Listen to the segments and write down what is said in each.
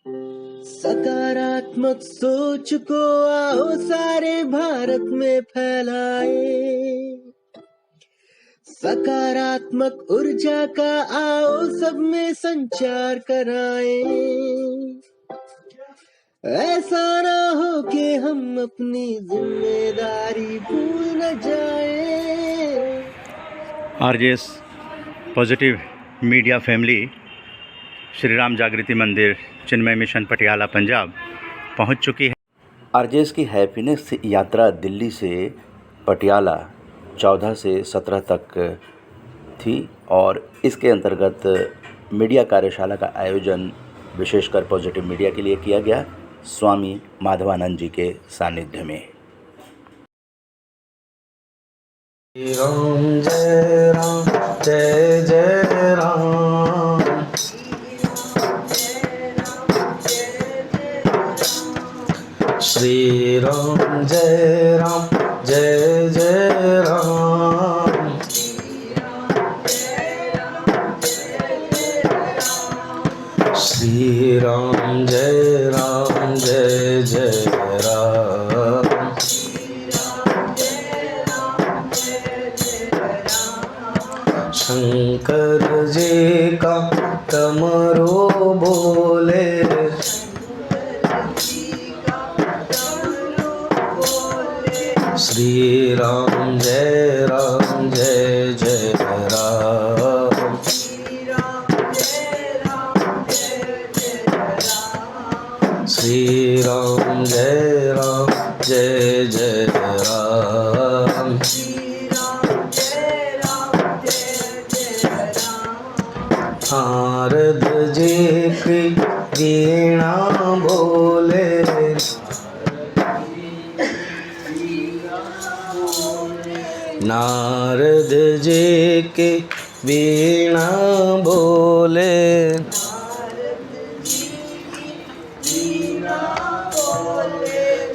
सकारात्मक सोच को आओ सारे भारत में फैलाए, सकारात्मक ऊर्जा का आओ सब में संचार कराएं। ऐसा ना हो कि हम अपनी जिम्मेदारी भूल न जाएं। RJS positive media family Shri Ram जागृति मंदिर चिन्मय मिशन पटियाला पंजाब पहुंच चुकी है। आरजेएस की हैप्पीनेस यात्रा दिल्ली से पटियाला 14 से 17 तक थी और इसके अंतर्गत मीडिया कार्यशाला का आयोजन विशेषकर पॉजिटिव मीडिया के लिए किया गया स्वामी माधवानंद जी के सानिध्य में। राम जय राम जय जय राम, श्री राम जय राम जय जय राम, श्री राम जय जय राम, शंकर जी का तमरो बोले, श्री राम जय जय राम, श्री राम जय जय राम, नारद जी की वीणा बोले, नारद जी की वीणा बोले,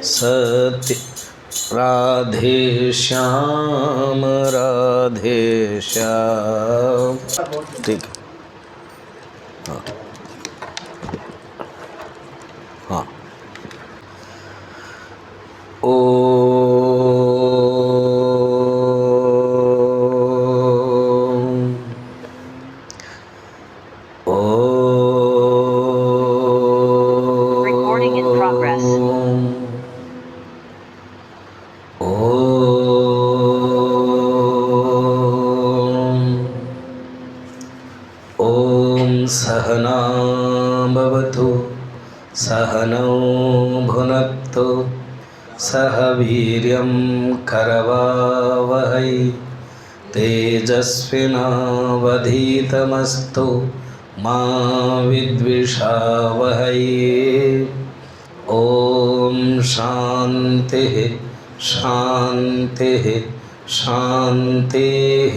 सत्य राधे श्याम ठीक है। हाँ Recording in progress. ॐ सहना भवतु सहनौ भुनक्तु सह वीर्यं करवावहै तेजस्विनावधीतमस्तु मा विद्विषावहै। ॐ शान्तिः शान्तिः शान्तिः।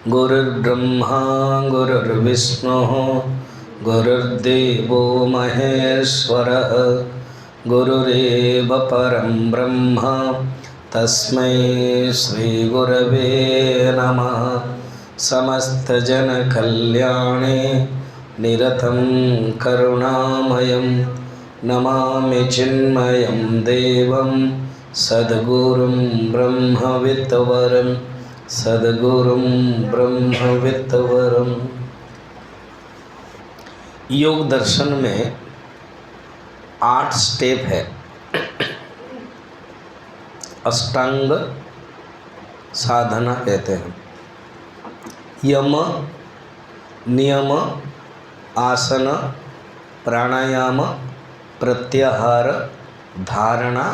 गुरुर्ब्रह्मा गुरुर्विष्णुः गुरुर्देवो महेश्वरः गुरुरेव परं ब्रह्म तस्मै श्रीगुरवे नमः। समस्तजनकल्याणे निरतं करुणामयं नमामि चिन्मयं देवं सद्गुरुं ब्रह्मविद्वरं सद्गुरुं ब्रह्मविद्वरम्। योग दर्शन में 8 स्टेप है। अष्टांग साधना कहते हैं। यम नियम आसन प्राणायाम प्रत्याहार धारणा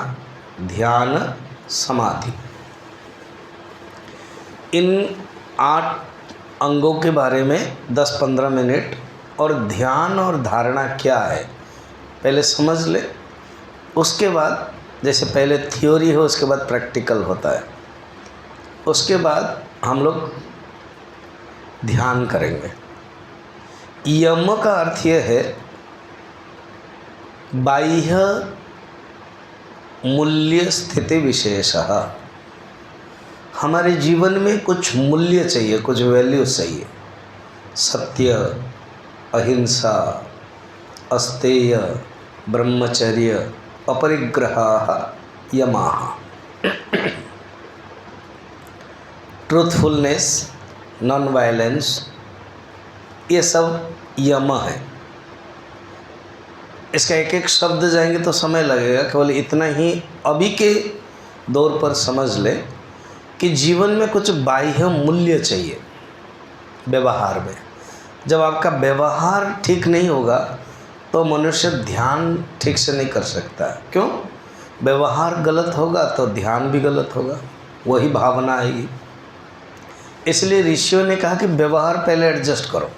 ध्यान समाधि। इन 8 अंगों के बारे में 10-15 मिनट और ध्यान और धारणा क्या है पहले समझ ले। उसके बाद जैसे पहले थ्योरी हो उसके बाद प्रैक्टिकल होता है। उसके बाद हम लोग ध्यान करेंगे। यम का अर्थ यह है बाह्य मूल्य स्थिति विशेषः। हमारे जीवन में कुछ मूल्य चाहिए, कुछ वैल्यू चाहिए। सत्य, अहिंसा, अस्तेय ब्रह्मचर्य अपरिग्रहाः यमाः। ट्रूथफुलनेस, नॉन वायलेंस, ये सब यम है। इसका एक एक शब्द जाएंगे तो समय लगेगा, केवल इतना ही अभी के दौर पर समझ ले कि जीवन में कुछ बाह्य मूल्य चाहिए व्यवहार में। जब आपका व्यवहार ठीक नहीं होगा तो मनुष्य ध्यान ठीक से नहीं कर सकता। क्यों? व्यवहार गलत होगा तो ध्यान भी गलत होगा, वही भावना आएगी। इसलिए ऋषियों ने कहा कि व्यवहार पहले एडजस्ट करो,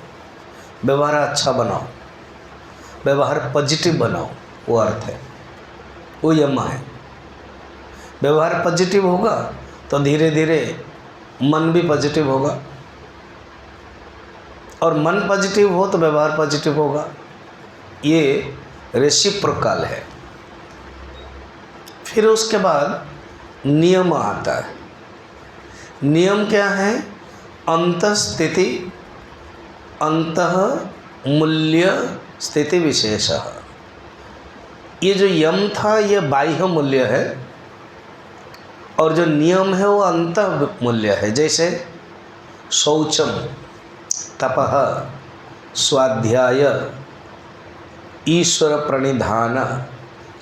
व्यवहार अच्छा बनाओ, व्यवहार पॉजिटिव बनाओ, वो अर्थ है, वो यम है। व्यवहार पॉजिटिव होगा तो धीरे धीरे मन भी पॉजिटिव होगा, और मन पॉजिटिव हो तो व्यवहार पॉजिटिव होगा। ये रेसिप्रोकल है। फिर उसके बाद नियम आता है। नियम क्या है? अंतस्थिति, अंतः मूल्य स्थिति विशेष। ये जो यम था ये बाह्य मूल्य है, और जो नियम है वो अंतः मूल्य है। जैसे शौचम, तपः, स्वाध्याय, ईश्वर प्रणिधान,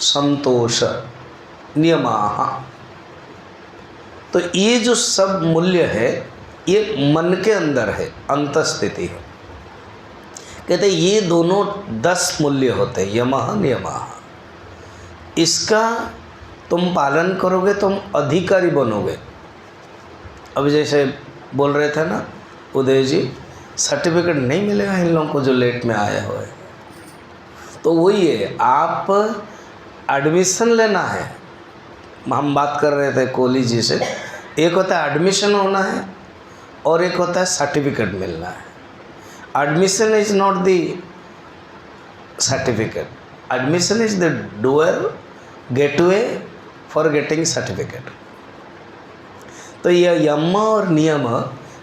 संतोष, नियमाः। तो ये जो सब मूल्य है ये मन के अंदर है, अंतस्थिति है। कहते हैं ये दोनों 10 मूल्य होते हैं, यमः नियमः। इसका तुम पालन करोगे तुम अधिकारी बनोगे। अब जैसे बोल रहे थे ना उदय जी, सर्टिफिकेट नहीं मिलेगा इन लोगों को जो लेट में आए हुए, तो वही है, आप एडमिशन लेना है। हम बात कर रहे थे कोहली जी से, एक होता है एडमिशन होना है और एक होता है सर्टिफिकेट मिलना है। Admission is not the certificate, admission is the door gateway for getting certificate. तो यह यम और नियम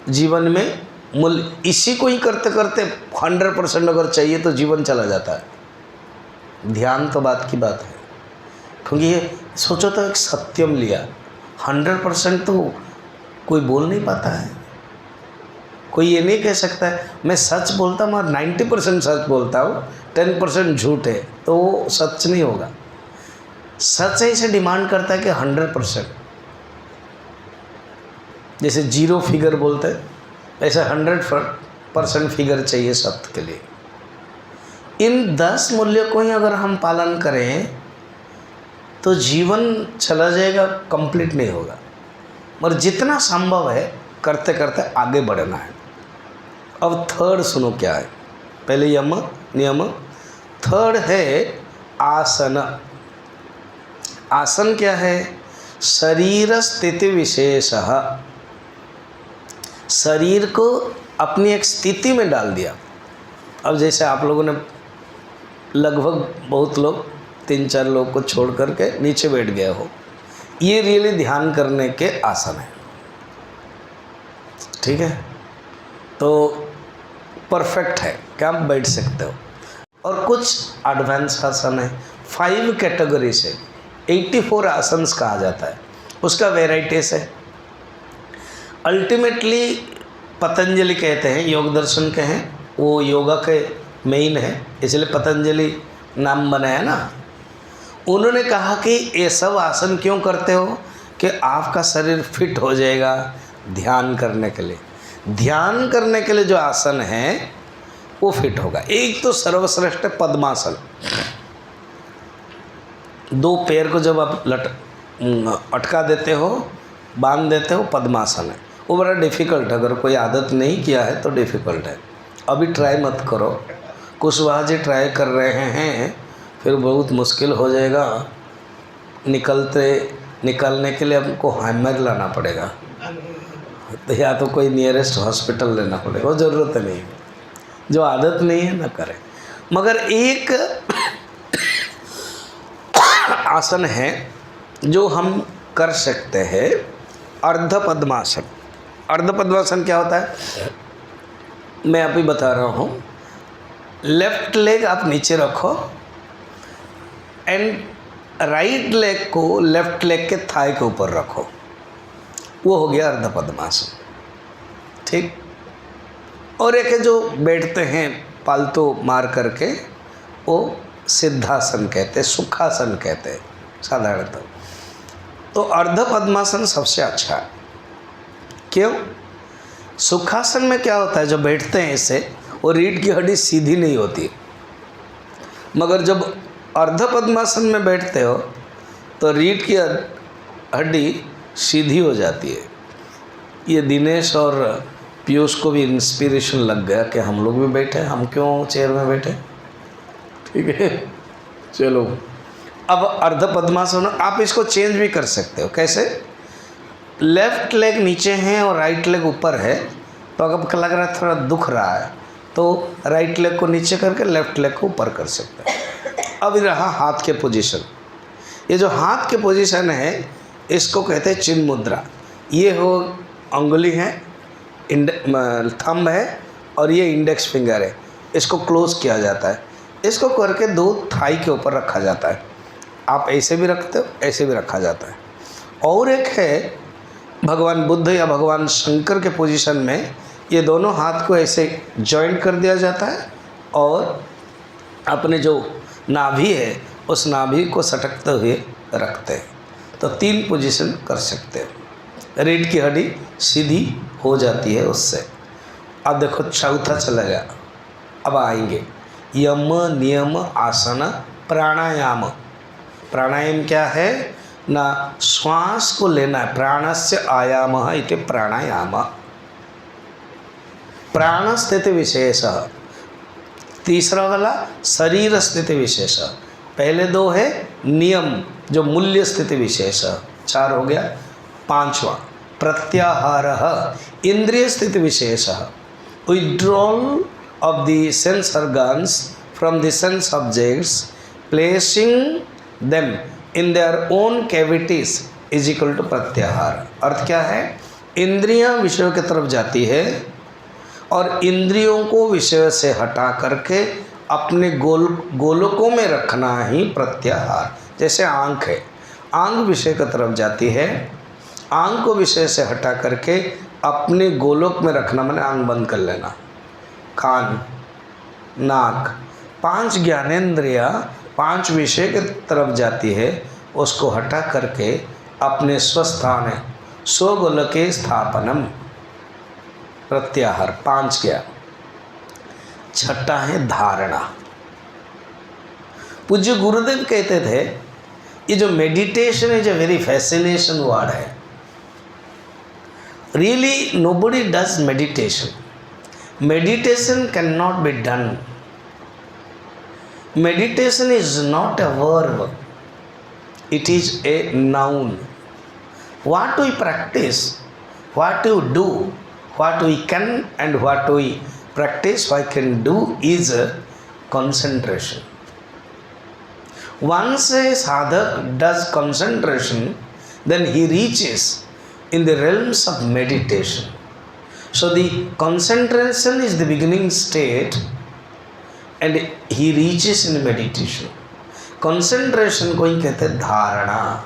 जीवन में मूल्य, इसी को ही करते करते 100% अगर चाहिए तो जीवन चला जाता है। ध्यान तो बात की बात है, क्योंकि ये सोचो तो एक सत्यम लिया, 100% तो कोई बोल नहीं पाता है। कोई ये नहीं कह सकता है मैं सच बोलता हूँ और 90% सच बोलता हूँ, 10% झूठ है, तो वो सच नहीं होगा। सच ऐसे डिमांड करता है कि 100%, जैसे 0 फिगर बोलते हैं ऐसे 100% फिगर चाहिए शब्द के लिए। इन 10 मूल्यों को ही अगर हम पालन करें तो जीवन चला जाएगा, कंप्लीट नहीं होगा। मगर जितना संभव है करते करते आगे बढ़ना है। अब थर्ड सुनो क्या है। पहले यम नियम, थर्ड है आसन। आसन क्या है? शरीर स्थिति विशेष, शरीर को अपनी एक स्थिति में डाल दिया। अब जैसे आप लोगों ने लगभग बहुत लोग 3-4 लोग को छोड़ करके नीचे बैठ गए हो, ये रियली ध्यान करने के आसन है। ठीक है, तो परफेक्ट है कि आप बैठ सकते हो। और कुछ एडवांस आसन है, 5 कैटेगरी से 84 आसन्स कहा जाता है, उसका वेराइटीज है। अल्टीमेटली पतंजलि कहते हैं, योग दर्शन के हैं, वो योगा के मेन है, इसलिए पतंजलि नाम बनाया ना। उन्होंने कहा कि ये सब आसन क्यों करते हो कि आपका शरीर फिट हो जाएगा ध्यान करने के लिए। ध्यान करने के लिए जो आसन है वो फिट होगा। एक तो सर्वश्रेष्ठ पद्मासन, 2 पैर को जब आप अटका देते हो, बांध देते हो, पद्मासन है। वो बड़ा डिफ़िकल्ट है, अगर कोई आदत नहीं किया है तो डिफ़िकल्ट है। अभी ट्राई मत करो, कुशवाहा जी ट्राई कर रहे हैं, फिर बहुत मुश्किल हो जाएगा। निकलने के लिए हमको हैमर लाना पड़ेगा, तो या तो कोई नियरेस्ट हॉस्पिटल लेना पड़ेगा, वो ज़रूरत नहीं, जो आदत नहीं है ना करे। मगर एक आसन है जो हम कर सकते हैं, अर्ध पद्मासन। अर्ध पद्मासन क्या होता है मैं अभी बता रहा हूँ। लेफ्ट लेग आप नीचे रखो एंड राइट लेग को लेफ्ट लेग के थाई के ऊपर रखो। वो हो गया अर्ध पद्मासन। ठीक। और एक है जो बैठते हैं पालतू मार करके, वो सिद्धासन कहते हैं, सुखासन कहते हैं साधारणतः। तो अर्ध पद्मासन सबसे अच्छा है। क्यों? सुखासन में क्या होता है, जो बैठते हैं इससे वो रीढ़ की हड्डी सीधी नहीं होती, मगर जब अर्ध पद्मासन में बैठते हो तो रीढ़ की हड्डी सीधी हो जाती है। ये दिनेश और पीयूष को भी इंस्पिरेशन लग गया कि हम लोग भी बैठे, हम क्यों चेयर में बैठे। ठीक है, चलो। अब अर्ध पद्मासन आप इसको चेंज भी कर सकते हो। कैसे? लेफ्ट लेग नीचे है और राइट लेग ऊपर है, तो अगर लग रहा है थोड़ा दुख रहा है तो राइट लेग को नीचे करके लेफ्ट लेग को ऊपर कर सकते हैं। अब रहा हाथ के पोजीशन। ये जो हाथ के पोजीशन है इसको कहते हैं चिन्ह मुद्रा। ये हो अंगुली है, थंब है और ये इंडेक्स फिंगर है, इसको क्लोज किया जाता है। इसको करके दो थाई के ऊपर रखा जाता है। आप ऐसे भी रखते हो, ऐसे भी रखा जाता है। और एक है भगवान बुद्ध या भगवान शंकर के पोजीशन में, ये दोनों हाथ को ऐसे जॉइंट कर दिया जाता है और अपने जो नाभि है उस नाभि को सटकते हुए रखते हैं। तो 3 पोजीशन कर सकते हैं। रीढ़ की हड्डी सीधी हो जाती है उससे। अब देखो चौथा चला गया। अब आएंगे यम नियम आसन प्राणायाम। प्राणायाम क्या है ना, श्वास को लेना है। प्राणस्य आयाम इति प्राणायाम। प्राण स्थिति विशेष। तीसरा वाला शरीर स्थिति विशेष। पहले 2 है नियम जो मूल्य स्थिति विशेष, 4 हो गया। 5वां प्रत्याहार इंद्रिय स्थिति विशेष। Withdrawal of the sense organs from the sense objects, placing them in their own cavities is equal to प्रत्याहार। अर्थ क्या है? इंद्रियां विषयों की तरफ जाती है और इंद्रियों को विषय से हटा करके अपने गोलकों में रखना ही प्रत्याहार। जैसे आँख है, आँख विषय की तरफ जाती है, आँख को विषय से हटा करके अपने गोलोक में रखना, मैंने आँख बंद कर लेना। कान, नाक, 5 ज्ञानेंद्रिया 5 विषय की तरफ जाती है, उसको हटा करके अपने स्वस्थान स्वगोलके स्थापनम प्रत्याहार। 5 गया। छठा है धारणा। पूज्य गुरुदेव कहते थे ये जो meditation is a very fascination word है। Really nobody does meditation. Meditation cannot be done. Meditation is not a verb. It is a noun. What we practice, what you do, what we can and what we practice, what can do is concentration. Once a sadhak does concentration, then he reaches in the realms of meditation. So the concentration is the beginning state and he reaches in meditation. Concentration कोई कहते हैं धारणा,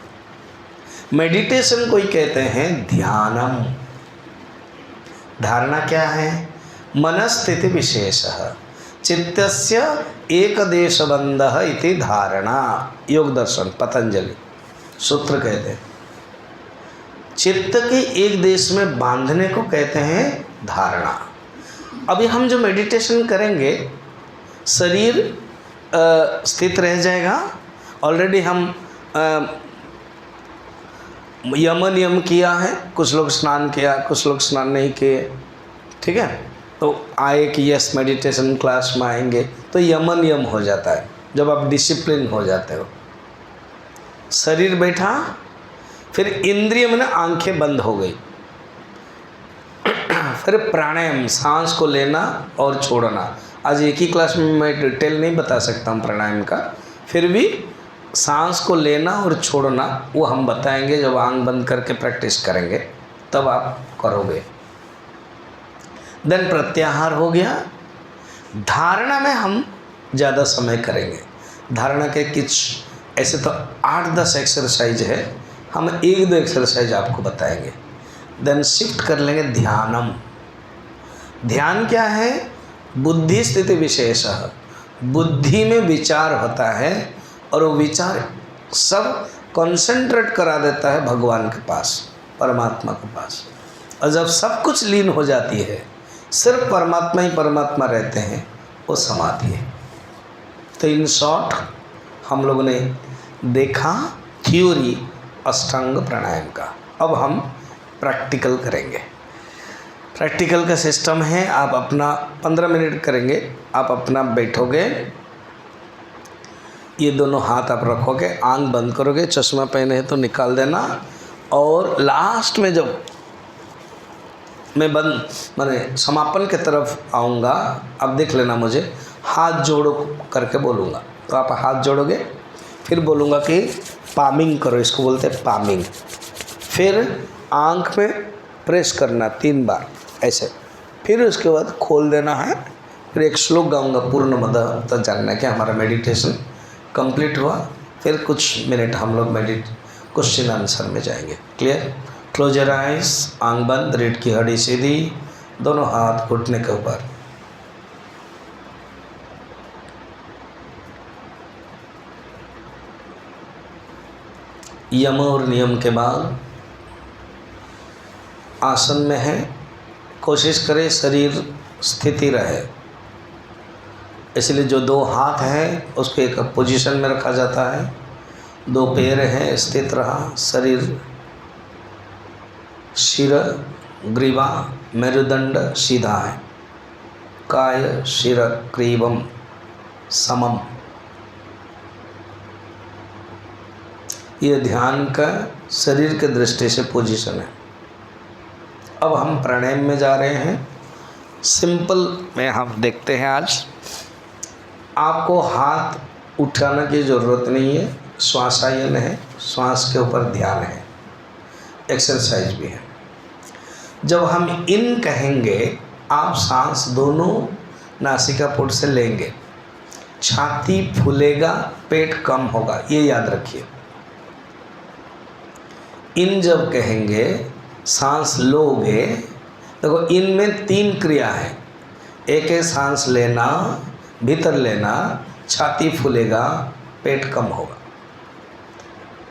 meditation कोई कहते हैं ध्यानम। धारणा क्या है? मनस्थिति विशेषः चित्तस्य एकदेशबन्धः इति धारणा। योग दर्शन पतंजलि सूत्र कहते हैं चित्त के एक देश में बांधने को कहते हैं धारणा। अभी हम जो मेडिटेशन करेंगे शरीर स्थित रह जाएगा। ऑलरेडी हम यम नियम किया है, कुछ लोग स्नान किया, कुछ लोग स्नान नहीं किए। ठीक है, तो आए कि यस मेडिटेशन क्लास में आएंगे तो यम नियम हो जाता है जब आप डिसिप्लिन हो जाते हो। शरीर बैठा, फिर इंद्रिय में आंखें बंद हो गई, फिर प्राणायाम सांस को लेना और छोड़ना। आज एक ही क्लास में मैं डिटेल नहीं बता सकता हूँ प्राणायाम का, फिर भी सांस को लेना और छोड़ना वो हम बताएंगे जब आंख बंद करके प्रैक्टिस करेंगे तब आप करोगे। देन प्रत्याहार हो गया। धारणा में हम ज़्यादा समय करेंगे। धारणा के कुछ ऐसे तो 8-10 एक्सरसाइज है, हम 1-2 एक्सरसाइज आपको बताएंगे। देन शिफ्ट कर लेंगे ध्यानम। ध्यान क्या है? बुद्धि स्थिति विशेष, बुद्धि में विचार होता है और वो विचार सब कंसंट्रेट करा देता है भगवान के पास, परमात्मा के पास। और जब सब कुछ लीन हो जाती है, सिर्फ परमात्मा ही परमात्मा रहते हैं, वो समाधि है। तो इन शॉर्ट हम लोगों ने देखा थ्योरी अष्टांग प्राणायाम का। अब हम प्रैक्टिकल करेंगे। प्रैक्टिकल का सिस्टम है, आप अपना 15 मिनट करेंगे। आप अपना बैठोगे, ये दोनों हाथ आप रखोगे, आंख बंद करोगे, चश्मा पहने हैं तो निकाल देना। और लास्ट में जब मैं मैंने समापन के तरफ आऊँगा, अब देख लेना मुझे, हाथ जोड़ो करके बोलूँगा तो आप हाथ जोड़ोगे, फिर बोलूँगा कि पामिंग करो, इसको बोलते हैं पामिंग। फिर आंख में प्रेस करना 3 बार ऐसे, फिर उसके बाद खोल देना है। फिर एक श्लोक गाऊँगा पूर्ण मद तक जानना कि हमारा मेडिटेशन कंप्लीट हुआ। फिर कुछ मिनट हम लोग क्वेश्चन आंसर में जाएंगे। क्लियर? क्लोज योर आइज, आंख बंद, रीढ़ की हड्डी सीधी, दोनों हाथ घुटने के ऊपर। यम और नियम के बाद आसन में है, कोशिश करें शरीर स्थिति रहे, इसलिए जो 2 हाथ हैं उसको एक पोजीशन में रखा जाता है, 2 पैर हैं स्थित रहा, शरीर शिर ग्रीवा मेरुदंड सीधा है, काय शिर ग्रीवम समम। ये ध्यान का शरीर के दृष्टि से पोजीशन है। अब हम प्राणायाम में जा रहे हैं। सिंपल में हम देखते हैं। आज आपको हाथ उठाने की ज़रूरत नहीं है, श्वासायन है, श्वास के ऊपर ध्यान है, एक्सरसाइज भी है। जब हम इन कहेंगे, आप सांस दोनों नासिकापुट से लेंगे, छाती फूलेगा, पेट कम होगा, ये याद रखिए। इन जब कहेंगे, सांस लोगे, देखो इनमें 3 क्रिया है। एक है सांस लेना, भीतर लेना, छाती फूलेगा, पेट कम होगा।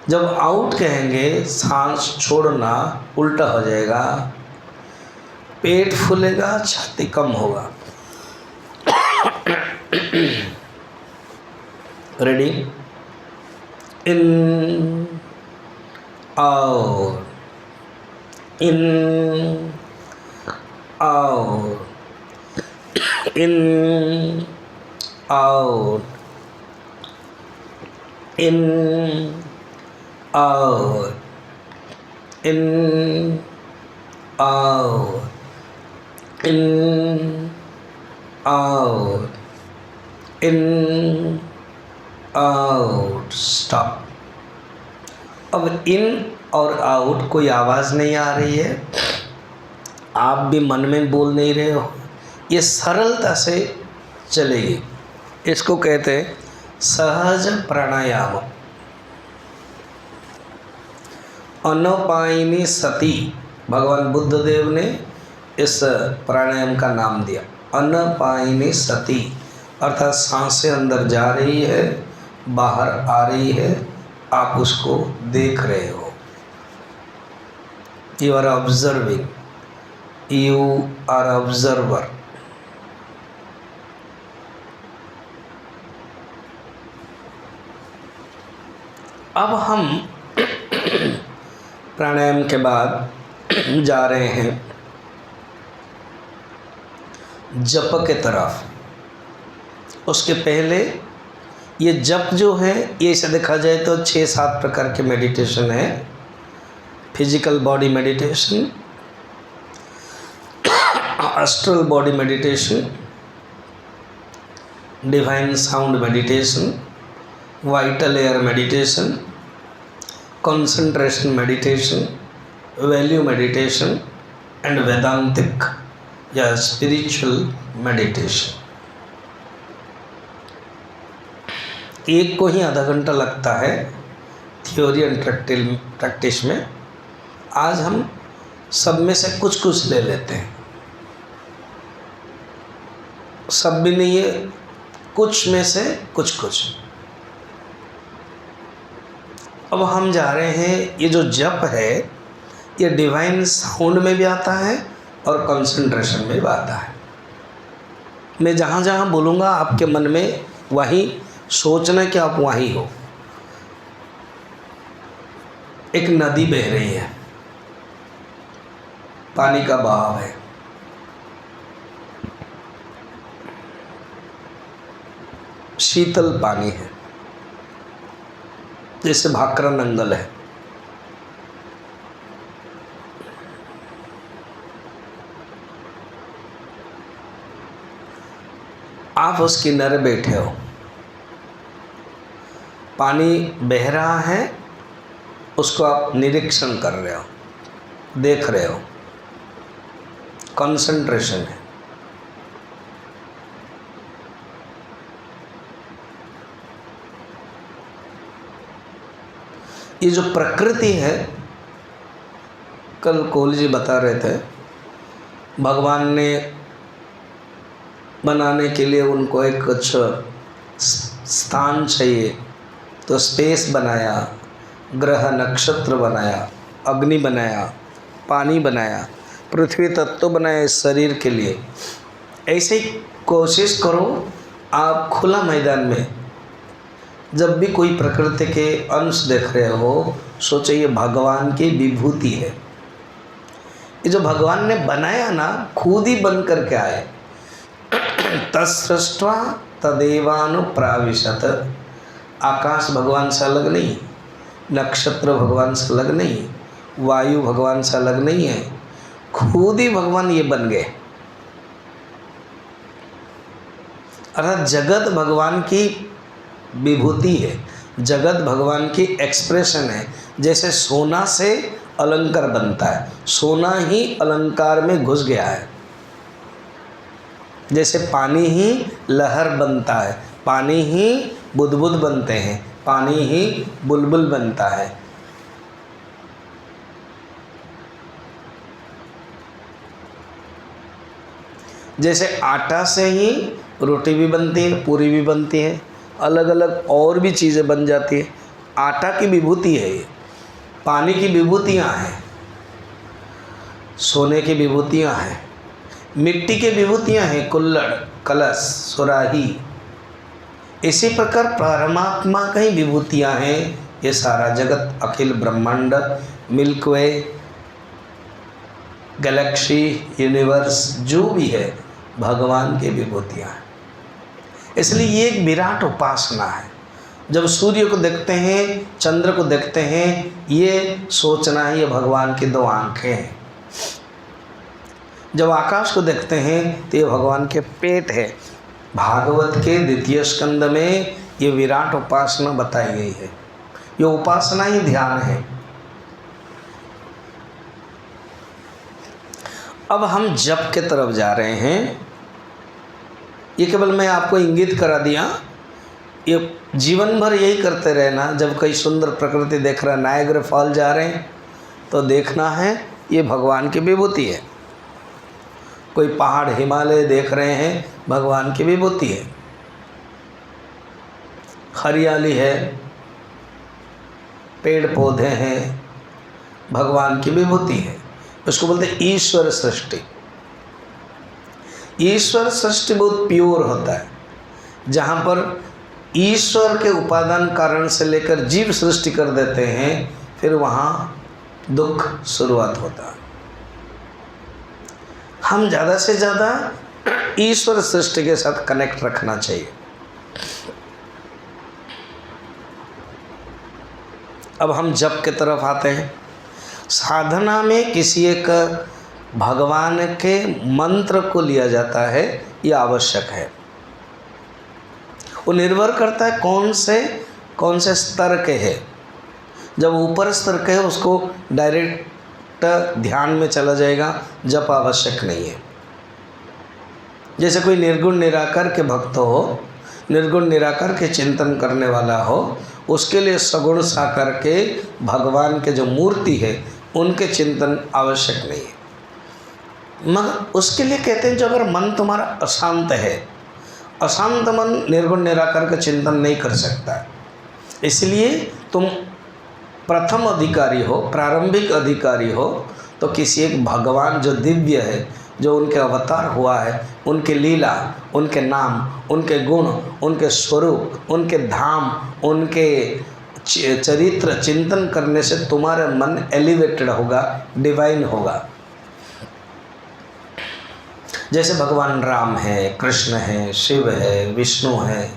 जब आउट कहेंगे, सांस छोड़ना, उल्टा हो जाएगा, पेट फूलेगा, छाती कम होगा। रेडी? इन, आउट, इन, आउट, इन, आउट, इन, आउट, इन, आउट, इन, आउट, इन, आउट। स्टॉप। अब इन और आउट कोई आवाज़ नहीं आ रही है, आप भी मन में बोल नहीं रहे हो, ये सरलता से चलेगी। इसको कहते हैं सहज प्राणायाम। अनपायिनी सती, भगवान बुद्ध देव ने इस प्राणायाम का नाम दिया, अनपायिनी सती, अर्थात सांसें अंदर जा रही है, बाहर आ रही है, आप उसको देख रहे हो। You are observing, you are observer. अब हम प्राणायाम के बाद जा रहे हैं जप के तरफ। उसके पहले ये जप जो है, ये ऐसे देखा जाए तो 6-7 प्रकार के मेडिटेशन है। Physical body meditation, astral body meditation, divine sound meditation, vital air meditation, concentration meditation, value meditation and वेदांतिक या स्पिरिचुअल मेडिटेशन। एक को ही आधा घंटा लगता है थ्योरी एंड प्रैक्टिस में। आज हम सब में से कुछ कुछ ले लेते हैं, सब भी नहीं है, कुछ में से कुछ कुछ। अब हम जा रहे हैं, ये जो जप है ये डिवाइन साउंड में भी आता है और कंसंट्रेशन में भी आता है। मैं जहाँ जहाँ बोलूँगा आपके मन में वहीं सोचना कि आप वहीं हो। एक नदी बह रही है, पानी का बहाव है, शीतल पानी है, जैसे भाखरा नंगल है। आप उस किनारे बैठे हो, पानी बह रहा है, उसको आप निरीक्षण कर रहे हो, देख रहे हो, कंसंट्रेशन है। ये जो प्रकृति है, कल कोहली जी बता रहे थे, भगवान ने बनाने के लिए उनको एक कुछ स्थान चाहिए तो स्पेस बनाया, ग्रह नक्षत्र बनाया, अग्नि बनाया, पानी बनाया, पृथ्वी तत्व बनाया इस शरीर के लिए। ऐसे ही कोशिश करो आप खुला मैदान में जब भी कोई प्रकृति के अंश देख रहे हो, सोचो ये भगवान की विभूति है। ये जो भगवान ने बनाया ना, खुद ही बन करके आए। तत्सृष्ट्वा तदेवानुप्राविशत। आकाश भगवान से अलग नहीं, नक्षत्र भगवान से अलग नहीं, वायु भगवान से अलग नहीं है, खुद ही भगवान ये बन गए। अर्थात जगत भगवान की विभूति है, जगत भगवान की एक्सप्रेशन है। जैसे सोना से अलंकार बनता है, सोना ही अलंकार में घुस गया है। जैसे पानी ही लहर बनता है, पानी ही बुदबुद बनते हैं, पानी ही बुलबुल बनता है। जैसे आटा से ही रोटी भी बनती है, पूरी भी बनती है, अलग अलग और भी चीज़ें बन जाती है। आटा की विभूति है ये, पानी की विभूतियाँ हैं, सोने की विभूतियाँ हैं, मिट्टी की विभूतियाँ हैं, कुल्हड़, कलश, सुराही। इसी प्रकार परमात्मा की विभूतियाँ हैं। ये सारा जगत, अखिल ब्रह्मांड, मिल्क वे, गैलेक्सी, यूनिवर्स जो भी है, भगवान की विभूतियाँ हैं। इसलिए ये एक विराट उपासना है। जब सूर्य को देखते हैं, चंद्र को देखते हैं, ये सोचना है ये भगवान की दो आँखें हैं। जब आकाश को देखते हैं तो ये भगवान के पेट है। भागवत के द्वितीय स्कंद में ये विराट उपासना बताई गई है। ये उपासना ही ध्यान है। अब हम जप के तरफ जा रहे हैं। ये केवल मैं आपको इंगित करा दिया, ये जीवन भर यही करते रहना। जब कई सुंदर प्रकृति देख रहा, नायग्रा फॉल जा रहे हैं तो देखना है ये भगवान की विभूति है। कोई पहाड़ हिमालय देख रहे हैं, भगवान की विभूति है। हरियाली है, पेड़ पौधे हैं, भगवान की विभूति है। उसको बोलते हैं ईश्वर सृष्टि। ईश्वर सृष्टि बहुत प्योर होता है, जहाँ पर ईश्वर के उपादान कारण से लेकर जीव सृष्टि कर देते हैं, फिर वहाँ दुख शुरुआत होता है। हम ज़्यादा से ज़्यादा ईश्वर सृष्टि के साथ कनेक्ट रखना चाहिए। अब हम जप के तरफ आते हैं। साधना में किसी एक भगवान के मंत्र को लिया जाता है, यह आवश्यक है। वो निर्भर करता है कौन से स्तर के है। जब ऊपर स्तर के है उसको डायरेक्ट ध्यान में चला जाएगा, जप आवश्यक नहीं है। जैसे कोई निर्गुण निराकार के भक्त हो निर्गुण निराकार के चिंतन करने वाला हो, उसके लिए सगुण साकार के भगवान के जो मूर्ति है उनके चिंतन आवश्यक नहीं है। मगर उसके लिए कहते हैं जो अगर मन तुम्हारा अशांत है, अशांत मन निर्गुण निराकार का चिंतन नहीं कर सकता। इसलिए तुम प्रथम अधिकारी हो, प्रारंभिक अधिकारी हो, तो किसी एक भगवान जो दिव्य है, जो उनके अवतार हुआ है, उनके लीला, उनके नाम, उनके गुण, उनके स्वरूप, उनके धाम, उनके चरित्र चिंतन करने से तुम्हारा मन एलिवेटेड होगा, डिवाइन होगा। जैसे भगवान राम है, कृष्ण है, शिव है, विष्णु है,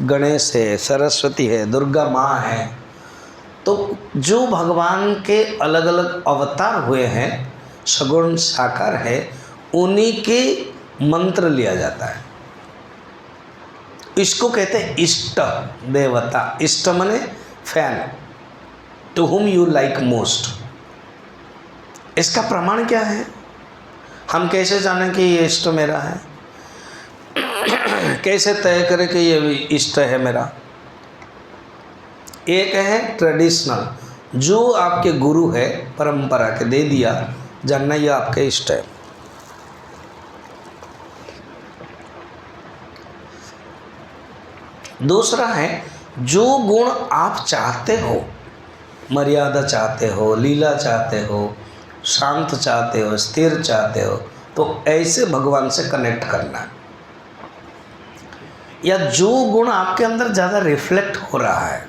गणेश है, सरस्वती है, दुर्गा माँ है, तो जो भगवान के अलग अलग अवतार हुए हैं, सगुण साकार है, उन्हीं के मंत्र लिया जाता है। इसको कहते हैं इष्ट देवता। इष्ट माने fan, to whom you like most. इसका प्रमाण क्या है? हम कैसे जानें कि ये इष्ट मेरा है? कैसे तय करें कि ये इष्ट है मेरा? एक है ट्रेडिशनल, जो आपके गुरु है, परंपरा के दे दिया, जानना ये आपके इष्ट है। दूसरा है जो गुण आप चाहते हो, मर्यादा चाहते हो, लीला चाहते हो, शांत चाहते हो, स्थिर चाहते हो, तो ऐसे भगवान से कनेक्ट करना है। या जो गुण आपके अंदर ज़्यादा रिफ्लेक्ट हो रहा है,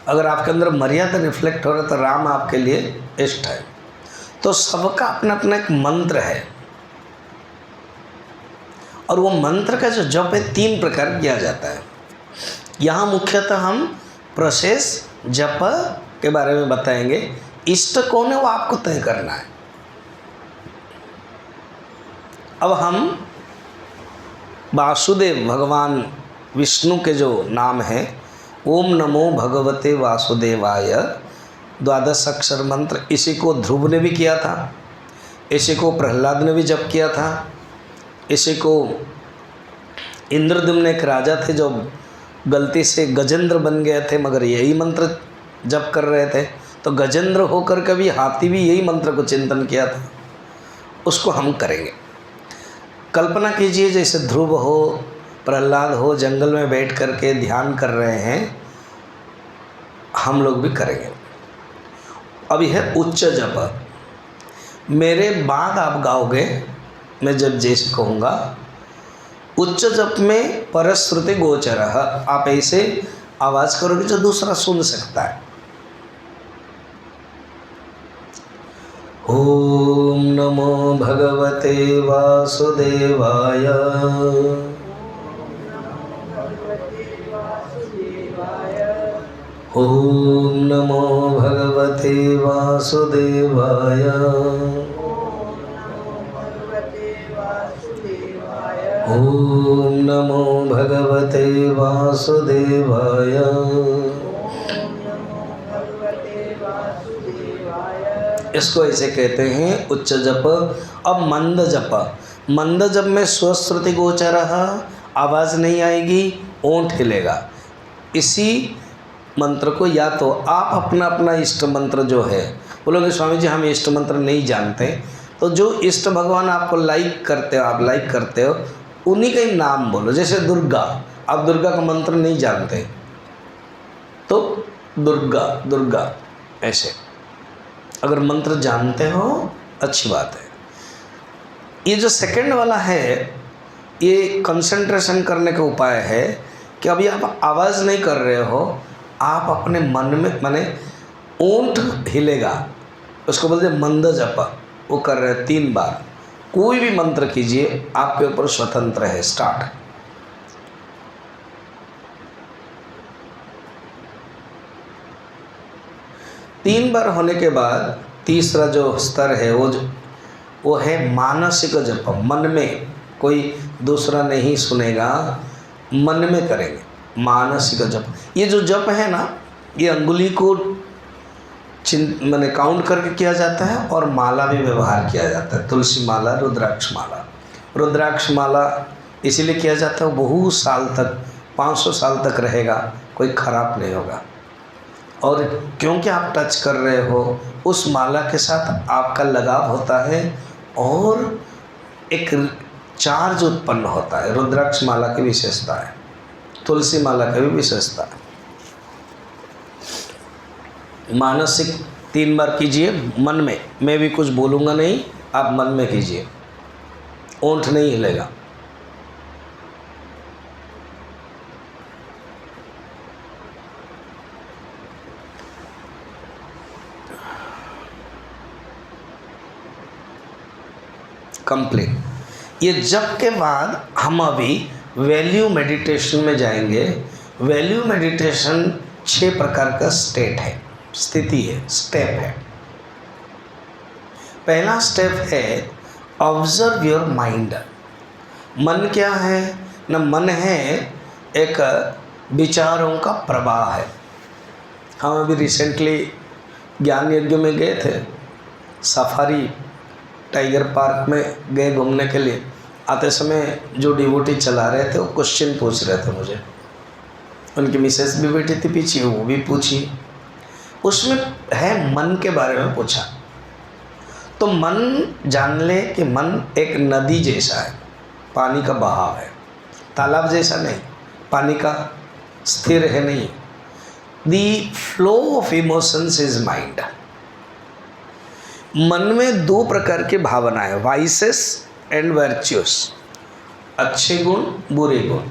अगर आपके अंदर मर्यादा रिफ्लेक्ट हो रहा है तो राम आपके लिए इष्ट है। तो सबका अपना अपना एक मंत्र है, और वो मंत्र का जो जप है 3 प्रकार किया जाता है। यहाँ मुख्यतः हम प्रोसेस जप के बारे में बताएंगे। इष्ट कौन है वो आपको तय करना है। अब हम वासुदेव, भगवान विष्णु के जो नाम है, ओम नमो भगवते वासुदेवाय, 12 अक्षर मंत्र, इसी को ध्रुव ने भी किया था, इसी को प्रहलाद ने भी जप किया था, इसी को इंद्रद्युम्न एक राजा थे जो गलती से गजेंद्र बन गए थे, मगर यही मंत्र जप कर रहे थे, तो गजेंद्र होकर कभी हाथी भी यही मंत्र को चिंतन किया था। उसको हम करेंगे। कल्पना कीजिए जैसे ध्रुव हो, प्रहलाद हो, जंगल में बैठ करके ध्यान कर रहे हैं, हम लोग भी करेंगे। अब यह उच्च जप, मेरे बाद आप गाओगे, मैं जब जैसे कहूँगा। उच्च जप में परश्रुति गोचर, आप ऐसे आवाज़ करोगे जो दूसरा सुन सकता है। ओम नमो भगवते वासुदेवाय, ओम नमो भगवते वासुदेवाय, ओम नमो भगवते वासुदेवाय। इसको ऐसे कहते हैं उच्च जप। अब मंद जप, मंद जप में स्वश्रुति गोचर, आवाज़ नहीं आएगी, ओंठ हिलेगा। इसी मंत्र को या तो आप अपना अपना इष्ट मंत्र जो है, बोलोगे स्वामी जी हम इष्ट मंत्र नहीं जानते, तो जो इष्ट भगवान आपको लाइक करते हो, आप लाइक करते हो, उन्हीं का ही नाम बोलो। जैसे दुर्गा, आप दुर्गा का मंत्र नहीं जानते तो दुर्गा दुर्गा ऐसे। अगर मंत्र जानते हो अच्छी बात है। ये जो सेकंड वाला है, ये कंसंट्रेशन करने का उपाय है कि अभी आप आवाज़ नहीं कर रहे हो, आप अपने मन में, माने ओंठ हिलेगा, उसको बोलते हैं मंद जप। वो कर रहे हैं 3 बार। कोई भी मंत्र कीजिए, आपके ऊपर स्वतंत्र है। स्टार्ट। तीन बार होने के बाद तीसरा जो स्तर है वो है मानसिक जप। मन में, कोई दूसरा नहीं सुनेगा, मन में करेंगे मानसिक जप। ये जो जप है ना, ये अंगुली को माने काउंट करके किया जाता है, और माला भी व्यवहार किया जाता है। तुलसी माला, रुद्राक्ष माला। रुद्राक्ष माला इसीलिए किया जाता है, बहुत साल तक 500 साल तक रहेगा, कोई ख़राब नहीं होगा। और क्योंकि आप टच कर रहे हो, उस माला के साथ आपका लगाव होता है और एक चार्ज उत्पन्न होता है। रुद्राक्ष माला की विशेषता है, तुलसी माला की भी विशेषता है। मानसिक 3 बार कीजिए मन में, मैं भी कुछ बोलूँगा नहीं, आप मन में कीजिए, ओंठ नहीं हिलेगा। कंप्लीट। ये जप के बाद हम अभी वैल्यू मेडिटेशन में जाएंगे। वैल्यू मेडिटेशन 6 प्रकार का स्टेट है, स्थिति है, स्टेप है। पहला स्टेप है ऑब्जर्व योर माइंड। मन क्या है न, मन है एक विचारों का प्रवाह है। हम अभी रिसेंटली ज्ञान यज्ञ में गए थे, सफारी टाइगर पार्क में गए घूमने के लिए। आते समय जो डिवोटी चला रहे थे वो क्वेश्चन पूछ रहे थे मुझे, उनकी मिसेस भी बैठी थी पीछे, वो भी पूछी। उसमें है मन के बारे में पूछा। तो मन जान ले कि मन एक नदी जैसा है, पानी का बहाव है, तालाब जैसा नहीं, पानी का स्थिर है नहीं। The flow of emotions is mind. मन में 2 प्रकार की भावनाएं, वाइसेस एंड वर्च्यूस, अच्छे गुण बुरे गुण।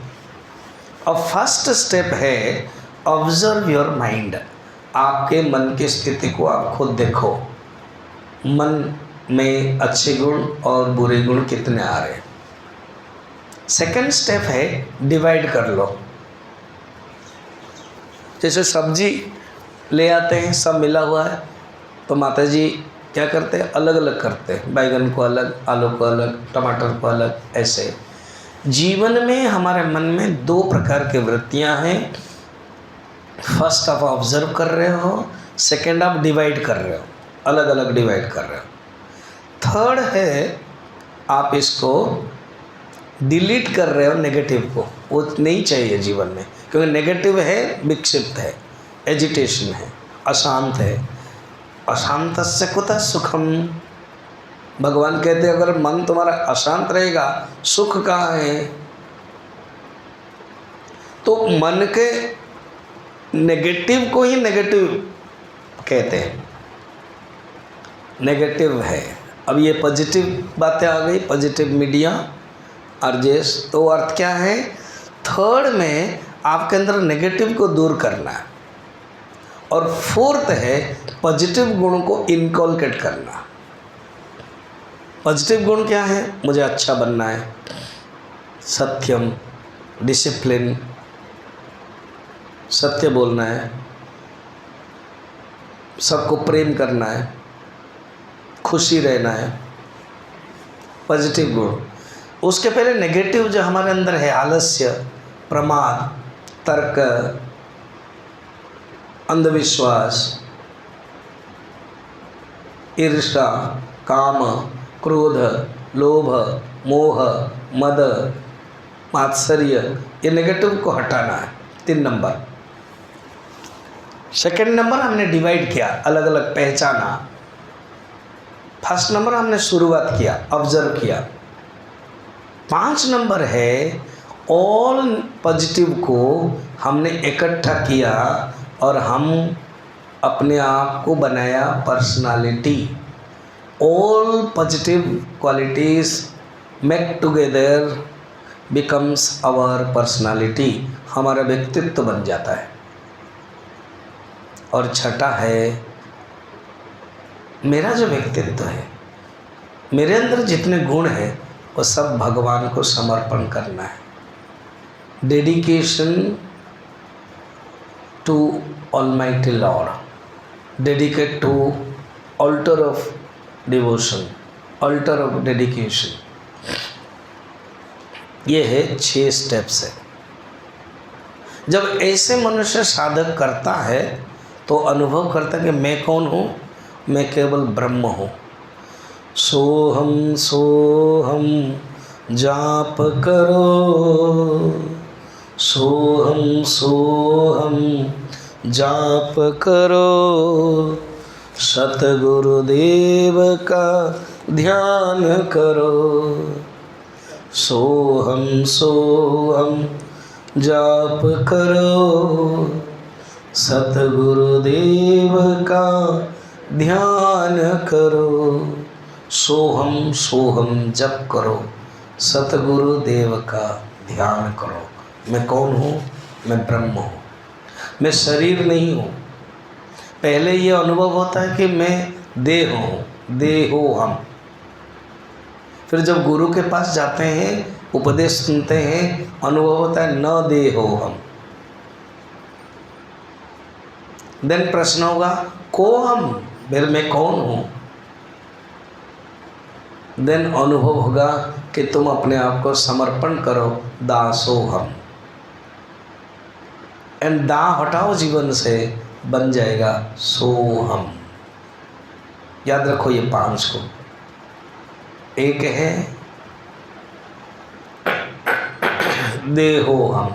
और फर्स्ट स्टेप है ऑब्जर्व योर माइंड। आपके मन की स्थिति को आप खुद देखो, मन में अच्छे गुण और बुरे गुण कितने आ रहे हैं। सेकंड स्टेप है डिवाइड कर लो। जैसे सब्जी ले आते हैं, सब मिला हुआ है, तो माता जी क्या करते हैं, अलग अलग करते हैं, बैगन को अलग, आलू को अलग, टमाटर को अलग। ऐसे जीवन में हमारे मन में 2 प्रकार की वृत्तियां हैं। फर्स्ट आप ऑब्जर्व कर रहे हो, सेकंड आप डिवाइड कर रहे हो, अलग अलग डिवाइड कर रहे हो। थर्ड है आप इसको डिलीट कर रहे हो, नेगेटिव को। वो नहीं चाहिए जीवन में, क्योंकि नेगेटिव है, विक्षिप्त है, एजिटेशन है, अशांत है। अशांतस्य कुतः सुखम। भगवान कहते हैं अगर मन तुम्हारा अशांत रहेगा, सुख कहाँ है। तो मन के नेगेटिव को ही नेगेटिव कहते हैं, नेगेटिव है। अब ये पॉजिटिव बातें आ गई, पॉजिटिव मीडिया अर्जेस। तो अर्थ क्या है, थर्ड में आपके अंदर नेगेटिव को दूर करना है। और फोर्थ है पॉजिटिव गुण को इनकॉलकेट करना। पॉजिटिव गुण क्या है, मुझे अच्छा बनना है, सत्यम, डिसिप्लिन, सत्य बोलना है, सबको प्रेम करना है, खुशी रहना है, पॉजिटिव गुण। उसके पहले नेगेटिव जो हमारे अंदर है, आलस्य, प्रमाद, तर्क, अंधविश्वास, ईर्ष्या, काम, क्रोध, लोभ, मोह, मद, मात्सर्य, ये नेगेटिव को हटाना है। 3 नंबर। सेकंड नंबर हमने डिवाइड किया, अलग अलग पहचाना। फर्स्ट नंबर हमने शुरुआत किया, ऑब्जर्व किया। 5 नंबर है ऑल पॉजिटिव को हमने इकट्ठा किया और हम अपने आप को बनाया personality. All positive qualities make together becomes our personality. हमारा व्यक्तित्व बन जाता है। और छठा है मेरा जो व्यक्तित्व है, मेरे अंदर जितने गुण हैं वो सब भगवान को समर्पण करना है। Dedication to Almighty Lord, dedicate to altar of devotion, altar of dedication। ये है 6 स्टेप्स है। जब ऐसे मनुष्य साधक करता है तो अनुभव करता है कि मैं कौन हूँ, मैं केवल ब्रह्म हूँ। सोहम सोहम जाप करो, सोहम सोहम जाप करो, सतगुरुदेव का ध्यान करो। सोहम सोहम जाप करो, सतगुरुदेव का ध्यान करो। सोहम सोहम जप करो, सतगुरुदेव का ध्यान करो। मैं कौन हूँ? मैं ब्रह्म हूँ, मैं शरीर नहीं हूँ। पहले ये अनुभव होता है कि मैं देह हूँ, देहो हम। फिर जब गुरु के पास जाते हैं, उपदेश सुनते हैं, अनुभव होता है न देहो हम। देन प्रश्न होगा को हम, फिर मैं कौन हूँ? देन अनुभव होगा कि तुम अपने आप को समर्पण करो, दासो हम। एंड दा हटाओ जीवन से, बन जाएगा सोहम। याद रखो ये 5 को। एक है देहो हम,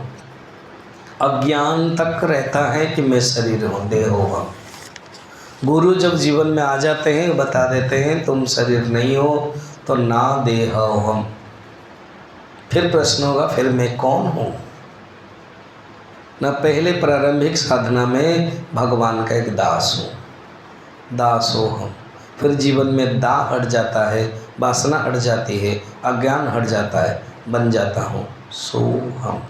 अज्ञान तक रहता है कि मैं शरीर हूँ, देहो हम। गुरु जब जीवन में आ जाते हैं, बता देते हैं तुम शरीर नहीं हो, तो ना देहो हम। फिर प्रश्न होगा फिर मैं कौन हूँ? ना पहले प्रारंभिक साधना में भगवान का एक दास हूँ, दासो हम। फिर जीवन में दा हट जाता है, वासना हट जाती है, अज्ञान हट जाता है, बन जाता हूँ सोहम।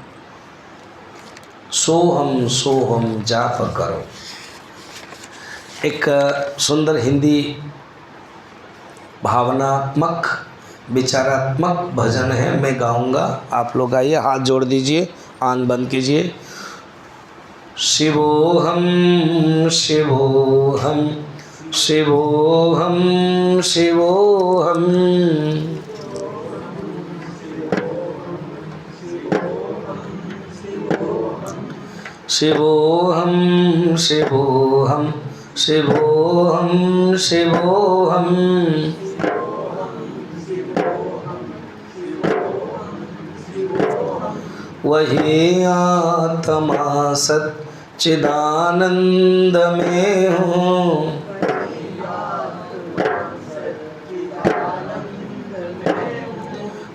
सोहम सोहम जाप करो। एक सुंदर हिंदी भावनात्मक विचारात्मक भजन है, मैं गाऊंगा, आप लोग आइए, हाथ जोड़ दीजिए, आंख बंद कीजिए। शिवोहम शिवोहम शिवोहम शिवोहम, शिवोहम शिवोहम शिवोहम शिवोहम। वही आत्मा सच्चिदानंद में हूँ,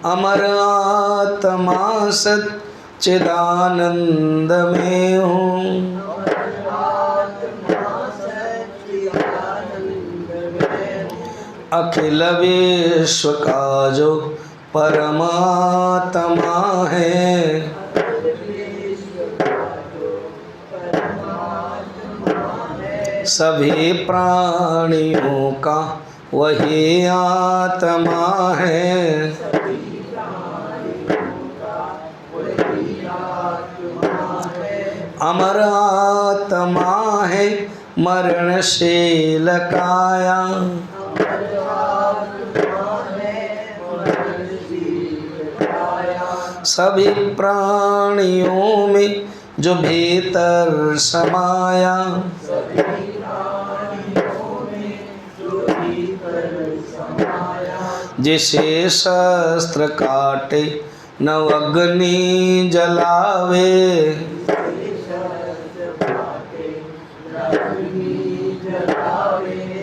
अमर आत्मा सच्चिदानंद में हूँ। अखिल विश्व का जो परमात्मा है, सभी प्राणियों का वही आत्मा है। अमर आत्मा है मरणशील काया, सभी प्राणियों में जो भीतर समाया, जिसे शस्त्र काटे नव अग्नि जलावे,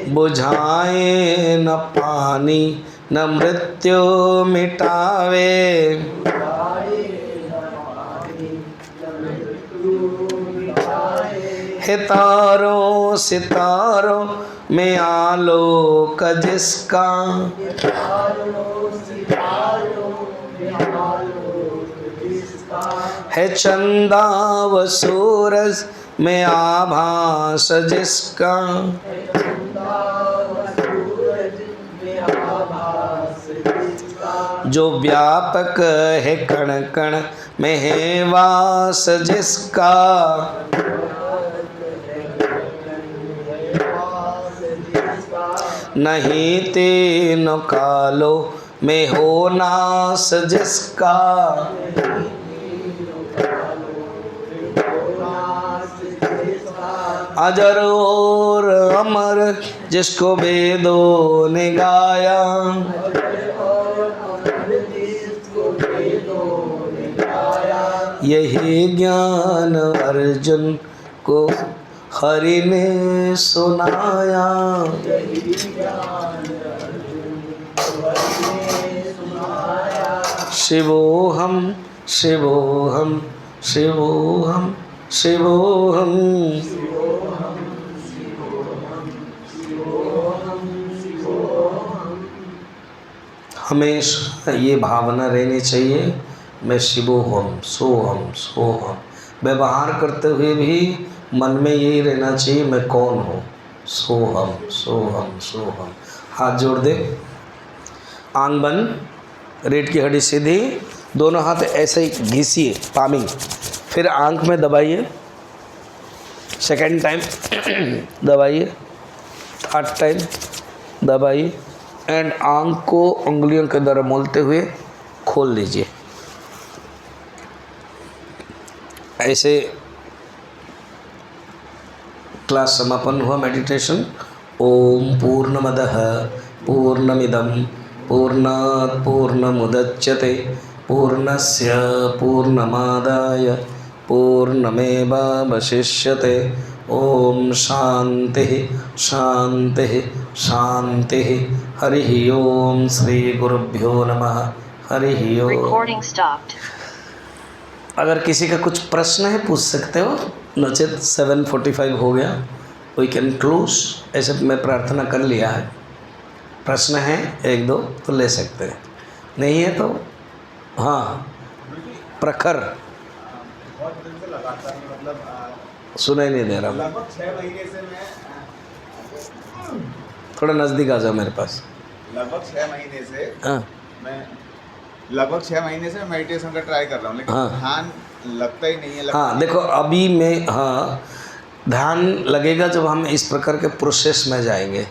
बुझाए न पानी न मृत्यु मिटावे, हे तारों सितारों में आलोक जिसका, है चंदा व सूरज में आभास जिसका, जो व्यापक है कण कण में है वास जिसका, नहीं तीनों कालों में हो नास जिसका, अजर और अमर जिसको वेदों ने गाया, यही ज्ञान अर्जुन को हरि ने सुनाया। शिवोहम शिवोहम शिवोहम शिवोहम। हमेशा ये भावना रहनी चाहिए, मैं शिवोहम सोहम सोहम। व्यवहार करते हुए भी मन में यही रहना चाहिए, मैं कौन हूँ, सोहम सोहम सोहम। हाथ जोड़ दे, आंख बंद, रीढ़ की हड्डी सीधी, दोनों हाथ ऐसे ही घिसिए पामिंग, फिर आंख में दबाइए, सेकंड टाइम दबाइए, थर्ड टाइम दबाइए, एंड आंख को उंगलियों के द्वारा मोलते हुए खोल लीजिए। ऐसे क्लास समापन हुआ मेडिटेशन। ओम पूर्णमदः पूर्णमिदं पूर्णात् पूर्णमुदच्यते पूर्णस्य पूर्णमादाय पूर्णमेवावशिष्यते। ओम शांति शांति शांति। हरि ओम श्री गुरुभ्यो नमः। हरि ओम। Recording stopped. अगर किसी का कुछ प्रश्न है पूछ सकते हो, नचेत 7:45 हो गया, वी कैन क्लोज। ऐसे मैं प्रार्थना कर लिया है। प्रश्न है एक दो तो ले सकते हैं, नहीं है तो हाँ प्रखर सुनाई नहीं दे रहा। लगभग 6 महीने से मैं थोड़ा नज़दीक आ जाओ मेरे पास। लगभग 6 महीने से हाँ मैं मेडिटेशन का ट्राई कर रहा हूँ, लेकिन हाँ। ध्यान लगता ही नहीं है। हाँ देखो अभी मैं, हाँ ध्यान लगेगा जब हम इस प्रकार के प्रोसेस में जाएंगे।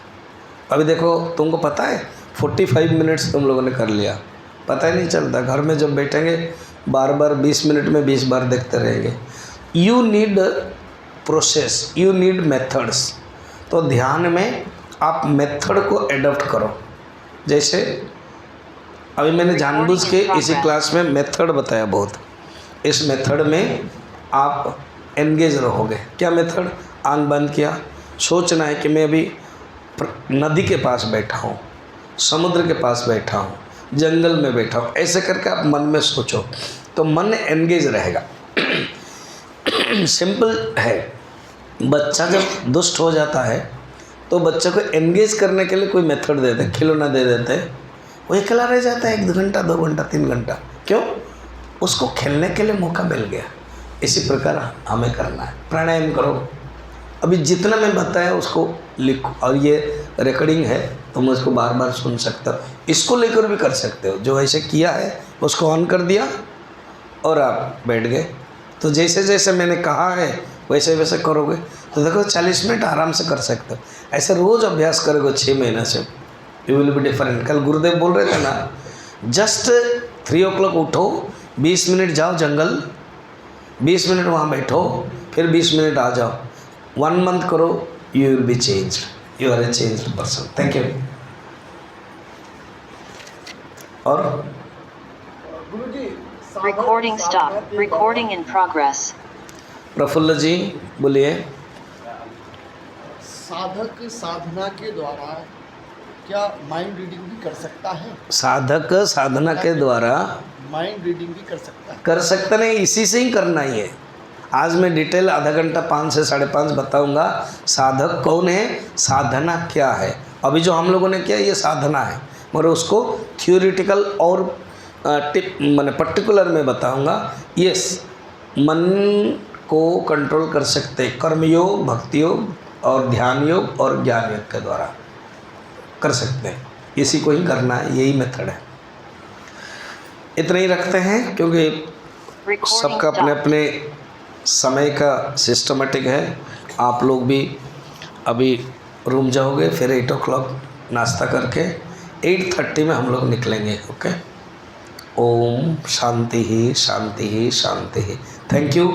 अभी देखो तुमको पता है 45 मिनट्स तुम लोगों ने कर लिया, पता ही नहीं चलता। घर में जब बैठेंगे बार बार 20 मिनट में 20 बार देखते रहेंगे। You need process, you need methods. तो ध्यान में आप मेथड को एडॉप्ट करो। जैसे अभी मैंने जानबूझ के इसी क्लास में मेथड बताया बहुत। इस मेथड में आप एंगेज रहोगे। क्या मेथड? आंख बंद किया, सोचना है कि मैं अभी नदी के पास बैठा हूँ, समुद्र के पास बैठा हूँ, जंगल में बैठा हूँ। ऐसे करके आप मन में सोचो तो मन एंगेज रहेगा। सिंपल है। बच्चा जब दुष्ट हो जाता है तो बच्चे को एंगेज करने के लिए कोई मेथड देते हैं, खिलौना दे देते हैं, वो अकेला रह जाता है 1 घंटा 2 घंटा 3 घंटा। क्यों? उसको खेलने के लिए मौका मिल गया। इसी प्रकार हमें करना है। प्राणायाम करो। अभी जितना मैं बताया उसको लिखो, और ये रिकॉर्डिंग है तुम उसको बार बार सुन सकते हो। इसको लेकर भी कर सकते हो। जो ऐसे किया है उसको ऑन कर दिया और आप बैठ गए। तो जैसे जैसे मैंने कहा है वैसे वैसे करोगे तो देखो 40 मिनट आराम से कर सकते हो। ऐसे रोज़ अभ्यास करोगे 6 महीने से, यू विल बी डिफरेंट। कल गुरुदेव बोल रहे थे ना, जस्ट 3 o'clock उठो, 20 मिनट जाओ जंगल, 20 मिनट वहाँ बैठो, फिर 20 मिनट आ जाओ। 1 month करो, you will be changed, you are a changed person. Thank you. और Recording stopped. Recording in progress. Praful ji बोलिए। साधक साधना के द्वारा क्या माइंड रीडिंग भी कर सकता है? साधक साधना के द्वारा माइंड रीडिंग भी कर सकता है? कर सकते नहीं, इसी से ही करना ही है। आज मैं डिटेल आधा घंटा 5 से 5:30 बताऊंगा। साधक कौन है, साधना क्या है। अभी जो हम लोगों ने किया ये साधना है, मगर उसको थियोरिटिकल और मैंने पर्टिकुलर में बताऊंगा। यस, मन को कंट्रोल कर सकते कर्मयोग, भक्ति योग और ध्यान योग और ज्ञान योग के द्वारा कर सकते हैं। इसी को ही करना है, यही मेथड है। इतना ही रखते हैं क्योंकि Recording सबका अपने stopped. अपने समय का सिस्टमेटिक है। आप लोग भी अभी रूम जाओगे, फिर 8 o'clock नाश्ता करके 8:30 में हम लोग निकलेंगे। ओके। ओम शांति ही शांति ही शांति ही। Thank you.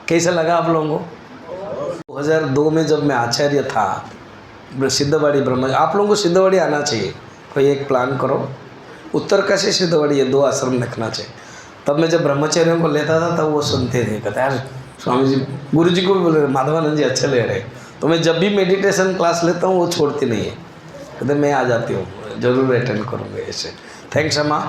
कैसा लगा आप लोगों को? 2002 में जब मैं आचार्य था सिद्धवाड़ी ब्रह्म, आप लोगों को सिद्धवाड़ी आना चाहिए। कोई एक प्लान करो, उत्तरकाशी सिद्धवाड़ी, ये 2 आश्रम रखना चाहिए। तब मैं जब ब्रह्मचर्यों को लेता था तब वो सुनते थे, कहते यार स्वामी जी, गुरु जी को भी बोले माधवानंद जी अच्छे ले रहे। तो मैं जब भी मेडिटेशन क्लास लेता हूँ वो छोड़ती नहीं है, कहते मैं आ जाती हूँ, ज़रूर अटेंड करूँगा ऐसे। थैंक्स अम्मा।